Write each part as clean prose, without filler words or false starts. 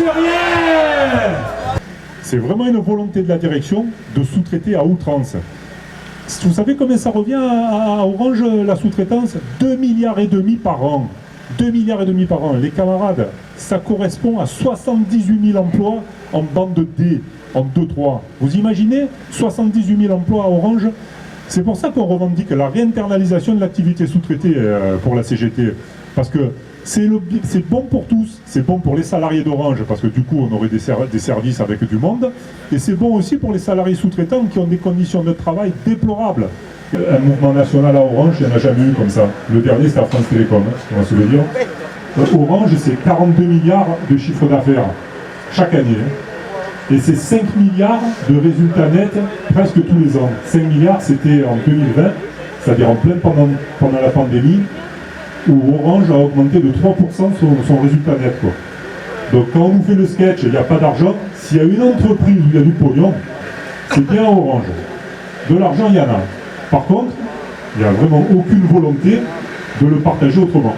plus rien. C'est vraiment une volonté de la direction de sous-traiter à outrance. Vous savez combien ça revient à Orange, la sous-traitance? 2,5 milliards par an. 2,5 milliards par an. Les camarades, ça correspond à 78 000 emplois en bande D, en 2-3. Vous imaginez 78 000 emplois à Orange? C'est pour ça qu'on revendique la réinternalisation de l'activité sous-traitée pour la CGT. Parce que c'est bon pour tous, c'est bon pour les salariés d'Orange, parce que du coup on aurait des services avec du monde, et c'est bon aussi pour les salariés sous-traitants qui ont des conditions de travail déplorables. Un mouvement national à Orange, il n'y en a jamais eu comme ça. Le dernier c'était à France Télécom, on va se le dire. Orange, c'est 42 milliards de chiffre d'affaires chaque année. Et c'est 5 milliards de résultats nets presque tous les ans. 5 milliards, c'était en 2020, c'est-à-dire en pleine pendant la pandémie, où Orange a augmenté de 3% son résultat net, quoi. Donc quand on nous fait le sketch, il n'y a pas d'argent, s'il y a une entreprise où il y a du pognon, c'est bien Orange. De l'argent, il y en a. Par contre, il n'y a vraiment aucune volonté de le partager autrement.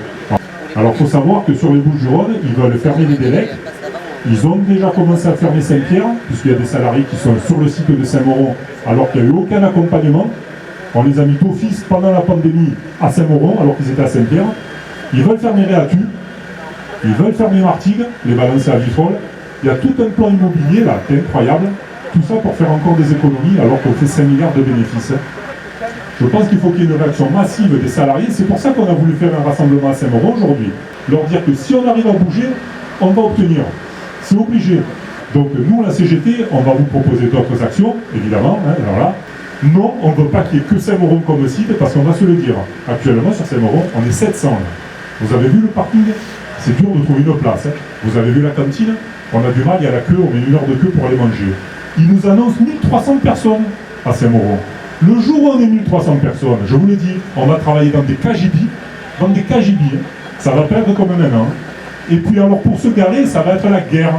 Alors il faut savoir que sur les Bouches-du-Rhône, ils veulent fermer les délais. Ils ont déjà commencé à fermer Saint-Pierre, puisqu'il y a des salariés qui sont sur le site de Saint-Mauron, alors qu'il n'y a eu aucun accompagnement. On les a mis d'office pendant la pandémie à Saint-Mauron, alors qu'ils étaient à Saint-Pierre. Ils veulent fermer Réatu, ils veulent fermer Martigues, les balancer à Vitrolles. Il y a tout un plan immobilier là, qui est incroyable. Tout ça pour faire encore des économies, alors qu'on fait 5 milliards de bénéfices. Je pense qu'il faut qu'il y ait une réaction massive des salariés. C'est pour ça qu'on a voulu faire un rassemblement à Saint-Mauron aujourd'hui. Leur dire que si on arrive à bouger, on va obtenir. C'est obligé. Donc nous, la CGT, on va vous proposer d'autres actions, évidemment. Alors là, non, on ne veut pas qu'il y ait que Saint-Mauron comme site, parce qu'on va se le dire. Actuellement, sur Saint-Mauron, on est 700. Là. Vous avez vu le parking? C'est dur de trouver une place. Vous avez vu la cantine? On a du mal, il y a la queue, on met 1 heure de queue pour aller manger. Ils nous annoncent 1300 personnes à Saint-Mauron. Le jour où on est 1300 personnes, je vous l'ai dit, on va travailler dans des KGB. Ça va perdre comme maintenant. Et puis alors pour se garer, ça va être la guerre.